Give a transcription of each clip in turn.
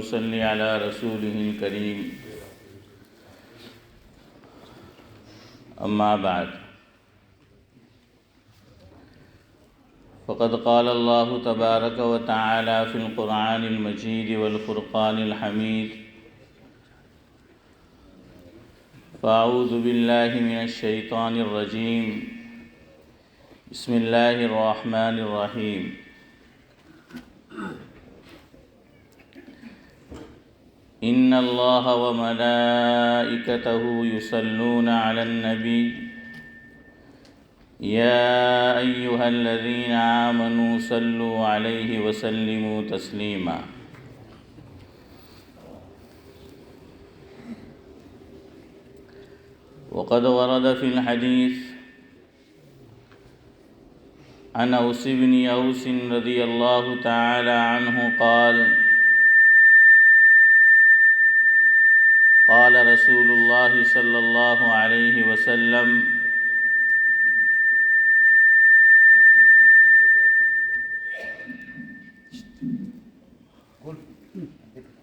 وصل على رسوله الكريم أما بعد فقد قال الله تبارك وتعالى في القرآن المجيد والفرقان الحميد فأعوذ بالله من الشيطان الرجيم بسم الله الرحمن الرحيم إن الله وملائكته يصلون على النبي يا أيها الذين آمنوا صلوا عليه وسلموا تسليما وقد ورد في الحديث عن أوس بن أوس رضي الله تعالى عنه قال رسول الله صلى الله عليه وسلم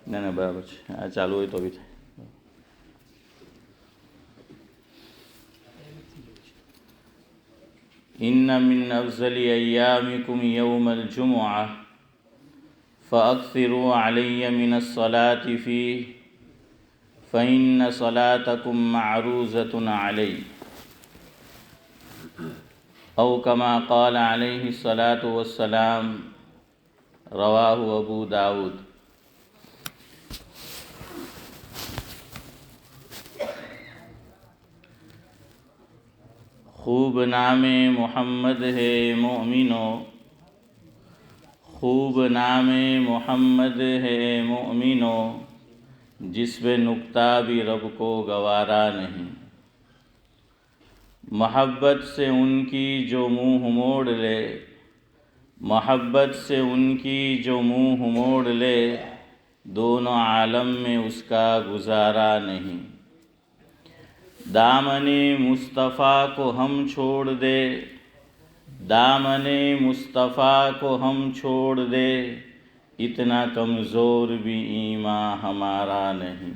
نہ برابر چالو ہوئی تو بھی تھا ان من افضل ایامکم یوم الجمعہ فاکثروا علی من الصلاة فیہ فإن صلاتكم معروضة علی او کما قال علیہ الصلاة والسلام رواہ ابو داود۔ خوب نام محمد ہے مومنو، خوب نام محمد ہے مومنو، جس پہ نکتہ بھی رب کو گوارا نہیں۔ محبت سے ان کی جو منہ موڑ لے، محبت سے ان کی جو منہ موڑ لے، دونوں عالم میں اس کا گزارا نہیں۔ دامن مصطفیٰ کو ہم چھوڑ دے، دامن مصطفیٰ کو ہم چھوڑ دے، اتنا کمزور بھی ایمان ہمارا نہیں۔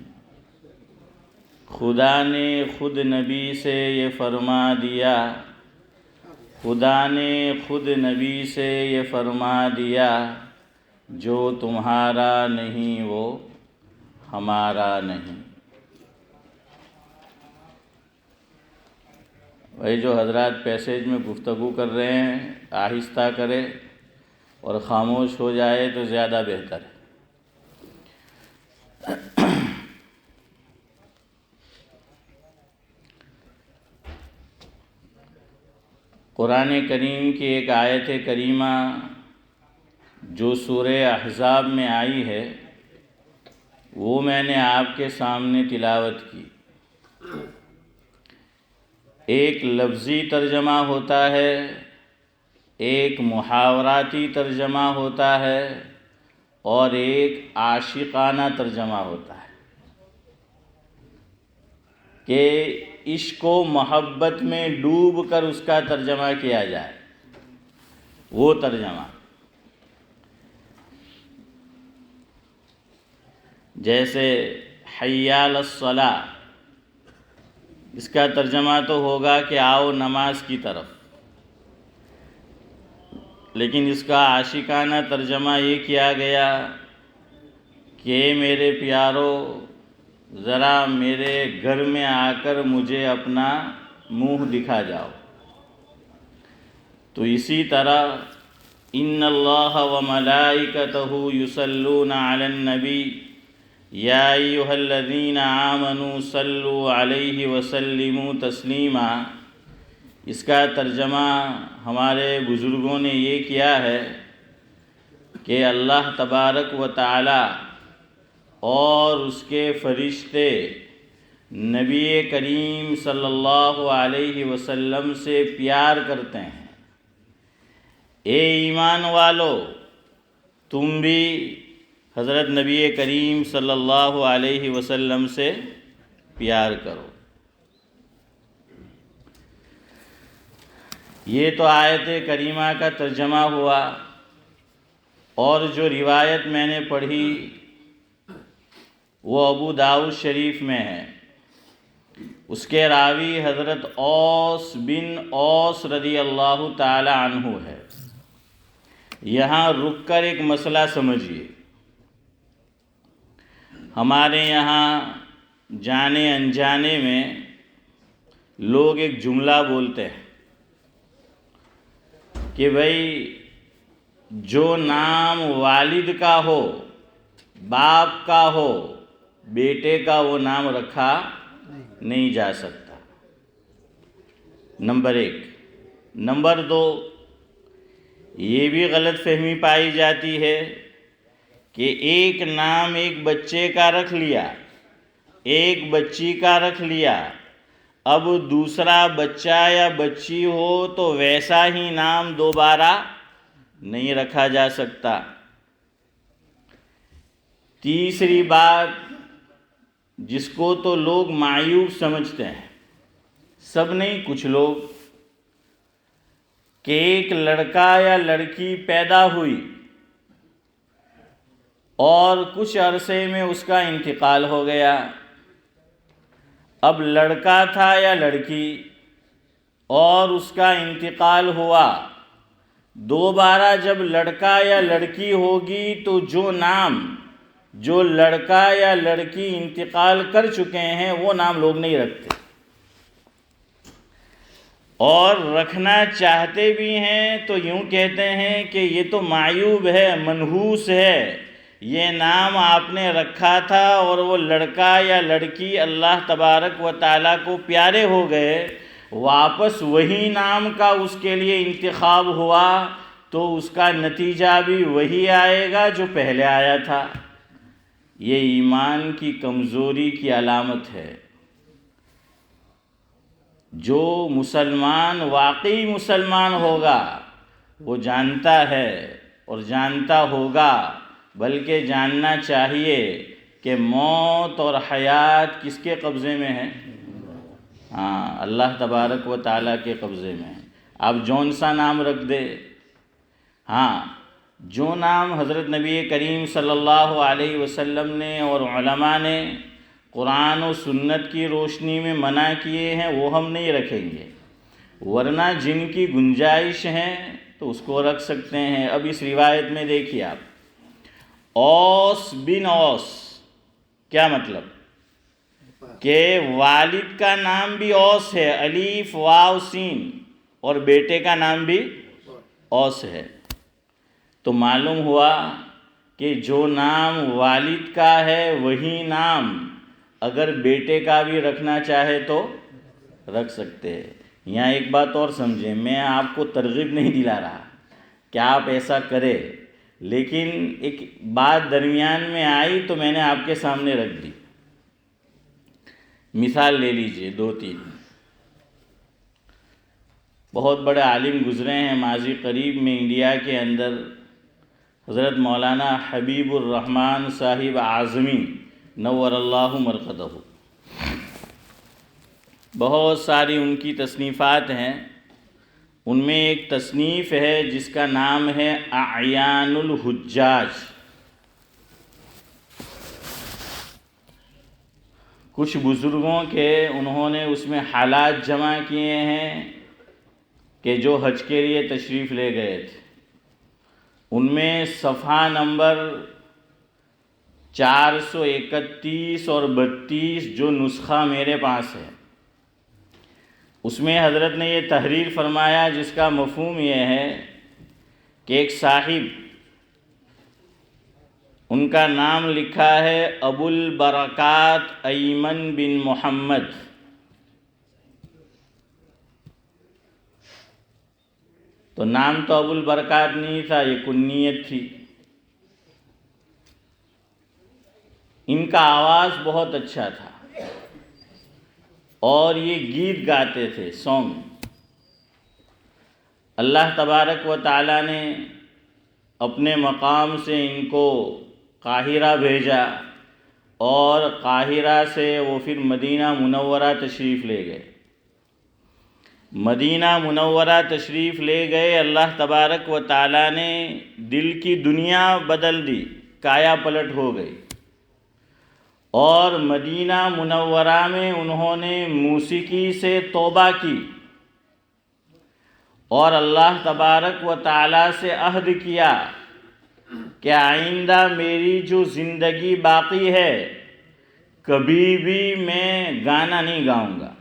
خدا نے خود نبی سے یہ فرما دیا، خدا نے خود نبی سے یہ فرما دیا، جو تمہارا نہیں وہ ہمارا نہیں۔ وہی جو حضرات پیسیج میں گفتگو کر رہے ہیں آہستہ کرے اور خاموش ہو جائے تو زیادہ بہتر ہے۔ قرآن کریم کی ایک آیت کریمہ جو سورہ احزاب میں آئی ہے وہ میں نے آپ کے سامنے تلاوت کی۔ ایک لفظی ترجمہ ہوتا ہے، ایک محاوراتی ترجمہ ہوتا ہے، اور ایک عاشقانہ ترجمہ ہوتا ہے کہ عشق و محبت میں ڈوب کر اس کا ترجمہ کیا جائے، وہ ترجمہ۔ جیسے حی علی الصلاۃ، اس کا ترجمہ تو ہوگا کہ آؤ نماز کی طرف، لیکن اس کا عاشقانہ ترجمہ یہ کیا گیا کہ میرے پیارو ذرا میرے گھر میں آ کر مجھے اپنا منہ دکھا جاؤ۔ تو اسی طرح ان اللہ وملائکتہ یصلون علی النبی یا ایھا الذین آمنوا صلوا علیہ وسلموا تسلیما، اس کا ترجمہ ہمارے بزرگوں نے یہ کیا ہے کہ اللہ تبارک و تعالی اور اس کے فرشتے نبی کریم صلی اللہ علیہ وسلم سے پیار کرتے ہیں۔ اے ایمان والو، تم بھی حضرت نبی کریم صلی اللہ علیہ وسلم سے پیار کرو۔ یہ تو آیت کریمہ کا ترجمہ ہوا، اور جو روایت میں نے پڑھی وہ ابو داؤد شریف میں ہے. اس کے راوی حضرت اوس بن اوس رضی اللہ تعالی عنہ ہے. یہاں رک کر ایک مسئلہ سمجھیے. ہمارے یہاں جانے انجانے میں لوگ ایک جملہ بولتے ہیں کہ بھئی جو نام والد کا ہو، باپ کا ہو، بیٹے کا وہ نام رکھا نہیں جا سکتا. نمبر 1. نمبر 2، یہ بھی غلط فہمی پائی جاتی ہے کہ ایک نام ایک بچے کا رکھ لیا، ایک بچی کا رکھ لیا، اب دوسرا بچہ یا بچی ہو تو ویسا ہی نام دوبارہ نہیں رکھا جا سکتا. تیسری بات، جس کو تو لوگ معیوب سمجھتے ہیں، سب نہیں کچھ لوگ، کہ ایک لڑکا یا لڑکی پیدا ہوئی اور کچھ عرصے میں اس کا انتقال ہو گیا. اب لڑکا تھا یا لڑکی اور اس کا انتقال ہوا، دوبارہ جب لڑکا یا لڑکی ہوگی تو جو نام جو لڑکا یا لڑکی انتقال کر چکے ہیں وہ نام لوگ نہیں رکھتے، اور رکھنا چاہتے بھی ہیں تو یوں کہتے ہیں کہ یہ تو معیوب ہے، منحوس ہے، یہ نام آپ نے رکھا تھا اور وہ لڑکا یا لڑکی اللہ تبارک و تعالیٰ کو پیارے ہو گئے، واپس وہی نام کا اس کے لیے انتخاب ہوا تو اس کا نتیجہ بھی وہی آئے گا جو پہلے آیا تھا. یہ ایمان کی کمزوری کی علامت ہے. جو مسلمان واقعی مسلمان ہوگا وہ جانتا ہے اور جانتا ہوگا، بلکہ جاننا چاہیے کہ موت اور حیات کس کے قبضے میں ہے؟ اللہ تبارک و تعالیٰ کے قبضے میں ہے. آپ جون سا نام رکھ دے، جو نام حضرت نبی کریم صلی اللہ علیہ وسلم نے اور علماء نے قرآن و سنت کی روشنی میں منع کیے ہیں وہ ہم نہیں رکھیں گے، ورنہ جن کی گنجائش ہے تو اس کو رکھ سکتے ہیں. اب اس روایت میں دیکھیے آپ، اوس بن اوس، کیا مطلب؟ کہ والد کا نام بھی اوس ہے، الف واو سین، اور بیٹے کا نام بھی اوس ہے. تو معلوم ہوا کہ جو نام والد کا ہے وہی نام اگر بیٹے کا بھی رکھنا چاہے تو رکھ سکتے ہیں. یہاں ایک بات اور سمجھیں، میں آپ کو ترغیب نہیں دلا رہا کہ آپ ایسا کریں، لیکن ایک بات درمیان میں آئی تو میں نے آپ کے سامنے رکھ دی. مثال لے لیجئے 2-3. بہت بڑے عالم گزرے ہیں ماضی قریب میں انڈیا کے اندر، حضرت مولانا حبیب الرحمن صاحب اعظمی نور اللہ مرقدہ. بہت ساری ان کی تصنیفات ہیں، ان میں ایک تصنیف ہے جس کا نام ہے اعیان الحجاج. کچھ بزرگوں کے انہوں نے اس میں حالات جمع کیے ہیں کہ جو حج کے لیے تشریف لے گئے تھے. ان میں صفحہ نمبر 431 اور 32 جو نسخہ میرے پاس ہے، اس میں حضرت نے یہ تحریر فرمایا جس کا مفہوم یہ ہے کہ ایک صاحب، ان کا نام لکھا ہے ابو البرکات ایمن بن محمد. تو نام تو ابو البرکات نہیں تھا، یہ کنیت تھی. ان کا آواز بہت اچھا تھا اور یہ گیت گاتے تھے، سانگ. اللہ تبارک و تعالیٰ نے اپنے مقام سے ان کو قاہرہ بھیجا اور قاہرہ سے وہ پھر مدینہ منورہ تشریف لے گئے. مدینہ منورہ تشریف لے گئے، اللہ تبارک و تعالیٰ نے دل کی دنیا بدل دی، کایا پلٹ ہو گئی، اور مدینہ منورہ میں انہوں نے موسیقی سے توبہ کی اور اللہ تبارک و تعالیٰ سے عہد کیا کہ آئندہ میری جو زندگی باقی ہے کبھی بھی میں گانا نہیں گاؤں گا.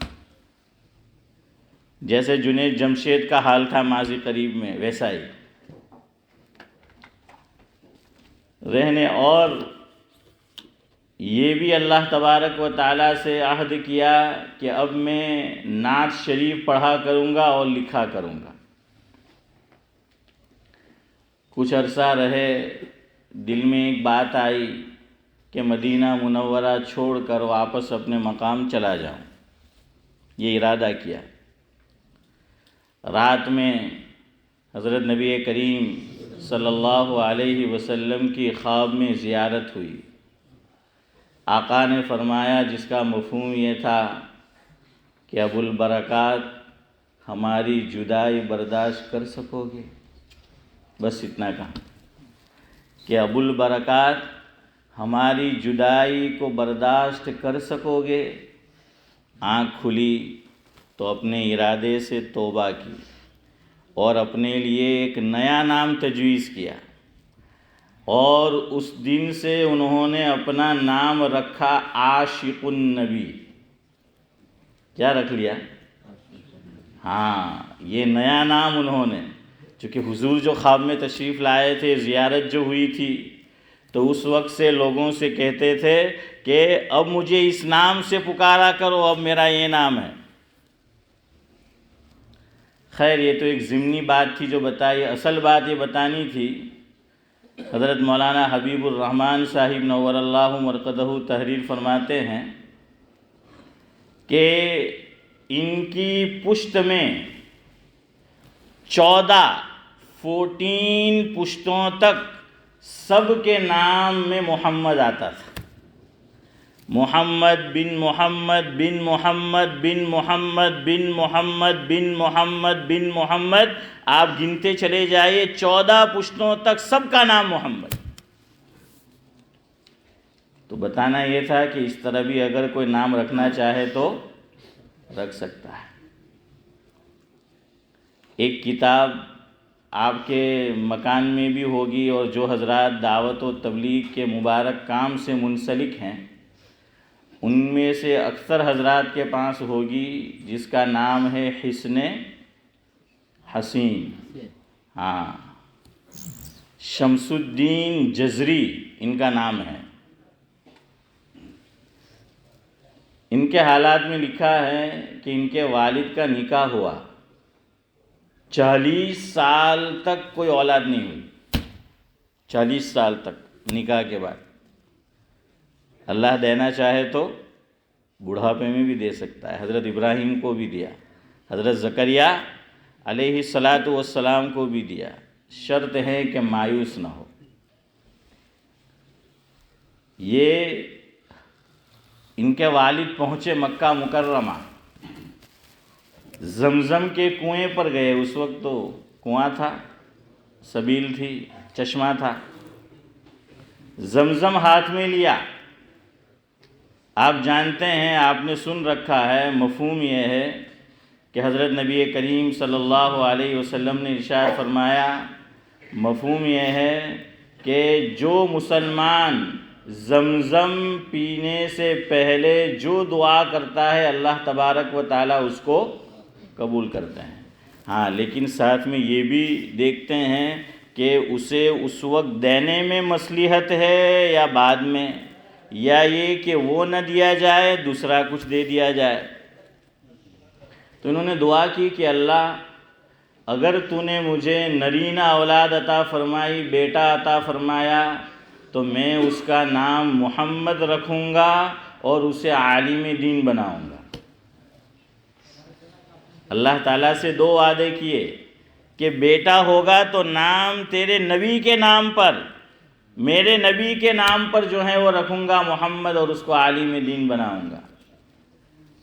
جیسے جنید جمشید کا حال تھا ماضی قریب میں، ویسا ہی رہنے. اور یہ بھی اللہ تبارک و تعالیٰ سے عہد کیا کہ اب میں نعت شریف پڑھا کروں گا اور لکھا کروں گا. کچھ عرصہ رہے، دل میں ایک بات آئی کہ مدینہ منورہ چھوڑ کر واپس اپنے مقام چلا جاؤں. یہ ارادہ کیا. رات میں حضرت نبی کریم صلی اللہ علیہ وسلم کی خواب میں زیارت ہوئی. آقا نے فرمایا، جس کا مفہوم یہ تھا کہ ابو البرکات ہماری جدائی برداشت کر سکو گے؟ بس اتنا کہا کہ ابو البرکات ہماری جدائی کو برداشت کر سکو گے؟ آنکھ کھلی تو اپنے ارادے سے توبہ کی اور اپنے لیے ایک نیا نام تجویز کیا، اور اس دن سے انہوں نے اپنا نام رکھا عاشق النبی. کیا رکھ لیا؟ ہاں، یہ نیا نام انہوں نے، چونکہ حضور جو خواب میں تشریف لائے تھے، زیارت جو ہوئی تھی، تو اس وقت سے لوگوں سے کہتے تھے کہ اب مجھے اس نام سے پکارا کرو، اب میرا یہ نام ہے. خیر، یہ تو ایک ضمنی بات تھی جو بتائی. اصل بات یہ بتانی تھی. حضرت مولانا حبیب الرحمن صاحب نور اللہ مرقدہ تحریر فرماتے ہیں کہ ان کی پشت میں 14 پشتوں تک سب کے نام میں محمد آتا تھا. محمد بن محمد بن محمد بن محمد بن محمد بن محمد بن محمد، آپ گنتے چلے جائیے 14 پشتوں تک سب کا نام محمد. تو بتانا یہ تھا کہ اس طرح بھی اگر کوئی نام رکھنا چاہے تو رکھ سکتا ہے. ایک کتاب آپ کے مکان میں بھی ہوگی، اور جو حضرات دعوت و تبلیغ کے مبارک کام سے منسلک ہیں ان میں سے اکثر حضرات کے پاس ہوگی، جس کا نام ہے حسن حسین. ہاں، شمس الدین جزری ان کا نام ہے. ان کے حالات میں لکھا ہے کہ ان کے والد کا نکاح ہوا، 40 سال تک کوئی اولاد نہیں ہوئی. 40 سال تک نکاح کے بعد. اللہ دینا چاہے تو بڑھاپے میں بھی دے سکتا ہے. حضرت ابراہیم کو بھی دیا، حضرت زکریا علیہ الصلاۃ والسلام کو بھی دیا. شرط ہے کہ مایوس نہ ہو. یہ ان کے والد پہنچے مکہ مکرمہ، زمزم کے کنویں پر گئے. اس وقت تو کنواں تھا، سبیل تھی، چشمہ تھا. زمزم ہاتھ میں لیا. آپ جانتے ہیں، آپ نے سن رکھا ہے، مفہوم یہ ہے کہ حضرت نبی کریم صلی اللہ علیہ وسلم نے ارشاد فرمایا، مفہوم یہ ہے کہ جو مسلمان زمزم پینے سے پہلے جو دعا کرتا ہے اللہ تبارک و تعالیٰ اس کو قبول کرتے ہیں. ہاں، لیکن ساتھ میں یہ بھی دیکھتے ہیں کہ اسے اس وقت دینے میں مصلحت ہے یا بعد میں، یا یہ کہ وہ نہ دیا جائے دوسرا کچھ دے دیا جائے. تو انہوں نے دعا کی کہ اللہ اگر تو نے مجھے نرینہ اولاد عطا فرمائی، بیٹا عطا فرمایا، تو میں اس کا نام محمد رکھوں گا اور اسے عالم دین بناؤں گا. اللہ تعالیٰ سے 2 وعدے کیے کہ بیٹا ہوگا تو نام تیرے نبی کے نام پر، میرے نبی کے نام پر جو ہے وہ رکھوں گا محمد، اور اس کو عالم دین بناؤں گا.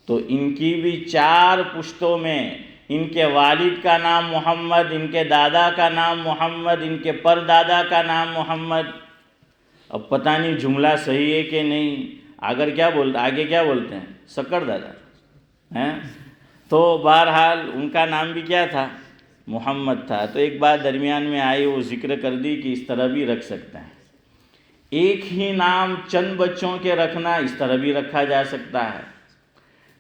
تو ان کی بھی 4 پشتوں میں ان کے والد کا نام محمد، ان کے دادا کا نام محمد، ان کے پردادا کا نام محمد. اب پتہ نہیں جملہ صحیح ہے کہ نہیں. آگے کیا بولتے ہیں؟ سکڑ دادا ہیں. تو بہرحال ان کا نام بھی کیا تھا؟ محمد تھا. تو ایک بات درمیان میں آئی، وہ ذکر کر دی کہ اس طرح بھی رکھ سکتے ہیں. ایک ہی نام چند بچوں کے رکھنا اس طرح بھی رکھا جا سکتا ہے.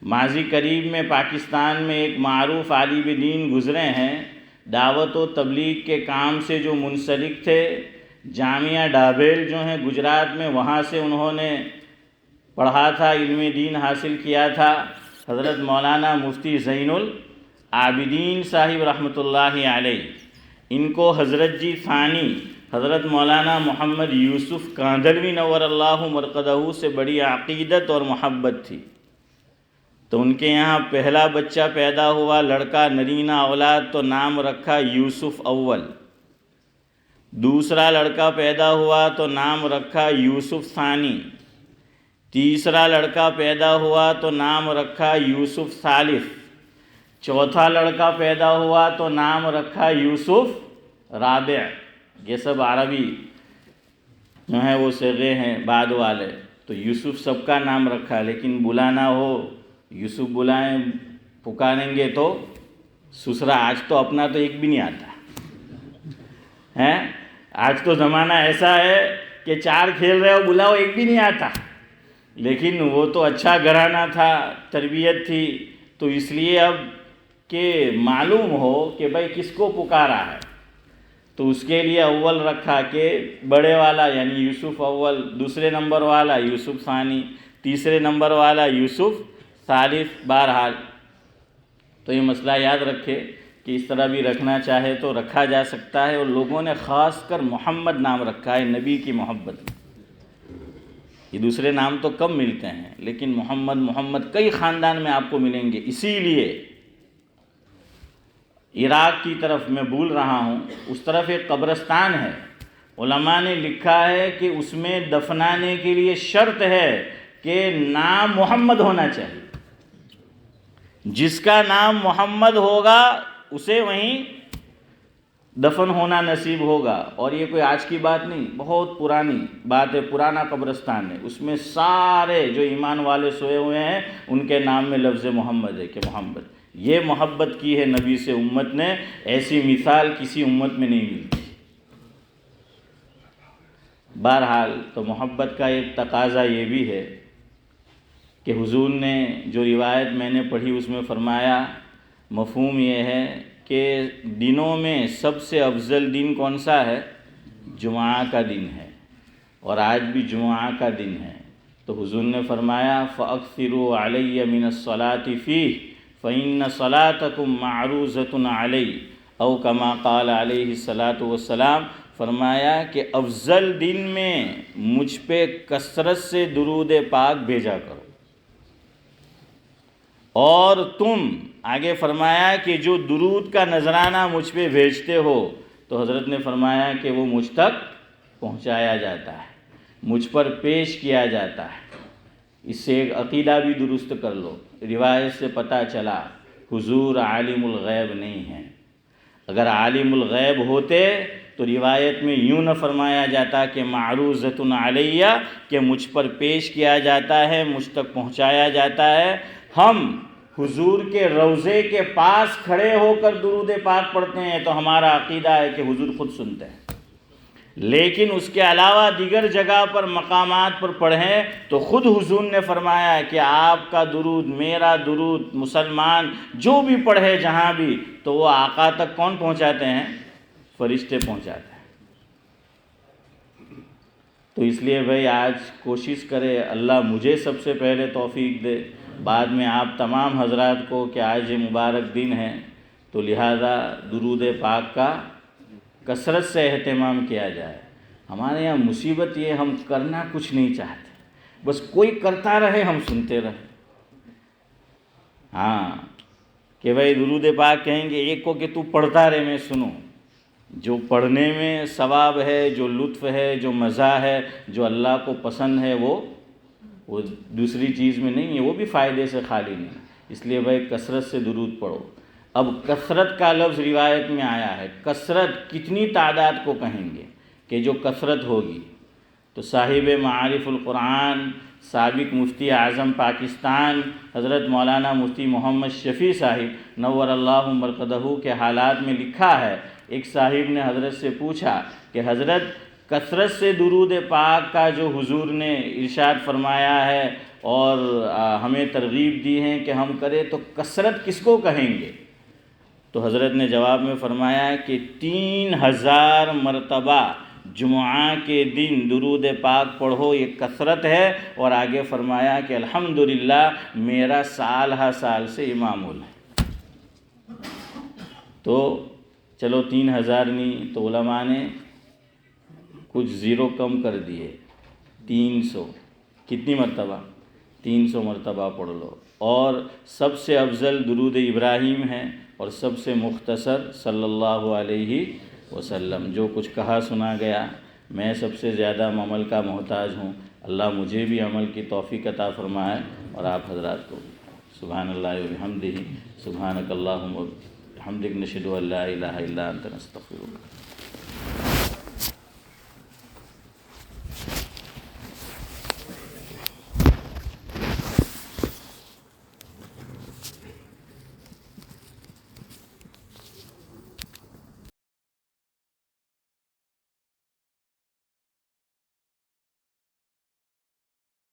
ماضی قریب میں پاکستان میں ایک معروف عالم دین گزرے ہیں، دعوت و تبلیغ کے کام سے جو منسلک تھے. جامعہ ڈابیل جو ہیں گجرات میں، وہاں سے انہوں نے پڑھا تھا، علم دین حاصل کیا تھا. حضرت مولانا مفتی زین العابدین صاحب رحمۃ اللہ علیہ، ان کو حضرت جی ثانی حضرت مولانا محمد یوسف کاندھلوی نور اللہ مرقدہ سے بڑی عقیدت اور محبت تھی. تو ان کے یہاں پہلا بچہ پیدا ہوا، لڑکا نرینہ اولاد، تو نام رکھا یوسف اول. دوسرا لڑکا پیدا ہوا تو نام رکھا یوسف ثانی. تیسرا لڑکا پیدا ہوا تو نام رکھا یوسف ثالث. چوتھا لڑکا پیدا ہوا تو نام رکھا یوسف رابع. یہ سب عربی جو ہیں وہ صیغے ہیں بعد والے. تو یوسف سب کا نام رکھا، لیکن بلانا ہو یوسف بلائیں، پکاریں گے تو سسرا. آج تو اپنا تو ایک بھی نہیں آتا ہے. آج تو زمانہ ایسا ہے کہ 4 کھیل رہے ہو، بلاؤ ایک بھی نہیں آتا. لیکن وہ تو اچھا گھرانہ تھا، تربیت تھی. تو اس لیے اب کہ معلوم ہو کہ بھائی کس کو پکارا ہے، تو اس کے لیے اول رکھا کہ بڑے والا یعنی یوسف اول، دوسرے نمبر والا یوسف ثانی، تیسرے نمبر والا یوسف ثالث. بہرحال تو یہ مسئلہ یاد رکھے کہ اس طرح بھی رکھنا چاہے تو رکھا جا سکتا ہے. اور لوگوں نے خاص کر محمد نام رکھا ہے نبی کی محبت میں. یہ دوسرے نام تو کم ملتے ہیں، لیکن محمد کئی خاندان میں آپ کو ملیں گے. اسی لیے عراق کی طرف میں بھول رہا ہوں، اس طرف ایک قبرستان ہے، علماء نے لکھا ہے کہ اس میں دفنانے کے لیے شرط ہے کہ نام محمد ہونا چاہیے. جس کا نام محمد ہوگا اسے وہیں دفن ہونا نصیب ہوگا. اور یہ کوئی آج کی بات نہیں، بہت پرانی بات ہے. پرانا قبرستان ہے، اس میں سارے جو ایمان والے سوئے ہوئے ہیں ان کے نام میں لفظ محمد ہے کہ محمد. یہ محبت کی ہے نبی سے امت نے، ایسی مثال کسی امت میں نہیں ملتی. بہرحال تو محبت کا ایک تقاضا یہ بھی ہے کہ حضور نے جو روایت میں نے پڑھی اس میں فرمایا، مفہوم یہ ہے کہ دنوں میں سب سے افضل دن کون سا ہے؟ جمعہ کا دن ہے، اور آج بھی جمعہ کا دن ہے. تو حضور نے فرمایا فَأَكْثِرُوا عَلَيَّ مِنَ الصَّلَاةِ فِيهِ فَإِنَّ صَلَاتَكُمْ مَعْرُوزَةٌ عَلَيَّ او کما قال علیہ الصلاۃ والسلام. فرمایا کہ افضل دن میں مجھ پہ کثرت سے درود پاک بھیجا کرو. اور تم آگے فرمایا کہ جو درود کا نذرانہ مجھ پہ بھیجتے ہو، تو حضرت نے فرمایا کہ وہ مجھ تک پہنچایا جاتا ہے، مجھ پر پیش کیا جاتا ہے. اس سے ایک عقیدہ بھی درست کر لو. روایت سے پتہ چلا حضور عالم الغیب نہیں ہیں. اگر عالم الغیب ہوتے تو روایت میں یوں نہ فرمایا جاتا کہ معروضۃ علیہ، کہ مجھ پر پیش کیا جاتا ہے، مجھ تک پہنچایا جاتا ہے. ہم حضور کے روضے کے پاس کھڑے ہو کر درود پاک پڑھتے ہیں تو ہمارا عقیدہ ہے کہ حضور خود سنتے ہیں. لیکن اس کے علاوہ دیگر جگہ پر مقامات پر پڑھیں تو خود حضور نے فرمایا کہ آپ کا درود، میرا درود، مسلمان جو بھی پڑھے جہاں بھی، تو وہ آقا تک کون پہنچاتے ہیں؟ فرشتے پہنچاتے ہیں. تو اس لیے بھائی آج کوشش کرے، اللہ مجھے سب سے پہلے توفیق دے، بعد میں آپ تمام حضرات کو کہ آج یہ مبارک دن ہے، تو لہذا درود پاک کا کثرت سے اہتمام کیا جائے. ہمارے یہاں مصیبت یہ، ہم کرنا کچھ نہیں چاہتے، بس کوئی کرتا رہے ہم سنتے رہے. ہاں کہ بھائی درود پاک کہیں گے ایک کو کہ تو پڑھتا رہے میں سنوں. جو پڑھنے میں ثواب ہے، جو لطف ہے، جو مزہ ہے، جو اللہ کو پسند ہے، وہ دوسری چیز میں نہیں ہے، وہ بھی فائدے سے خالی نہیں. اس لیے بھائی کثرت سے درود پڑھو. اب کثرت کا لفظ روایت میں آیا ہے، کثرت کتنی تعداد کو کہیں گے کہ جو کثرت ہوگی؟ تو صاحب معارف القرآن، سابق مفتی اعظم پاکستان حضرت مولانا مفتی محمد شفیع صاحب نور اللہ مرقدہ کے حالات میں لکھا ہے، ایک صاحب نے حضرت سے پوچھا کہ حضرت کثرت سے درود پاک کا جو حضور نے ارشاد فرمایا ہے اور ہمیں ترغیب دی ہے کہ ہم کریں، تو کثرت کس کو کہیں گے؟ تو حضرت نے جواب میں فرمایا کہ 3000 مرتبہ جمعہ کے دن درود پاک پڑھو، یہ کثرت ہے، اور آگے فرمایا کہ الحمدللہ میرا سال ہا سال سے یہ معمول ہے۔ تو چلو 3000 نہیں تو علماء نے کچھ زیرو کم کر دیے، 300۔ کتنی مرتبہ؟ 300 مرتبہ پڑھ لو۔ اور سب سے افضل درود ابراہیم ہے اور سب سے مختصر صلی اللہ علیہ وسلم۔ جو کچھ کہا سنا گیا، میں سب سے زیادہ عمل کا محتاج ہوں، اللہ مجھے بھی عمل کی توفیق عطا فرمائے اور آپ حضرات کو۔ سبحان اللہ و بحمدہ، سبحانک اللہم و بحمدک، نشہد ان لا الہ الا انت، نستغفرک۔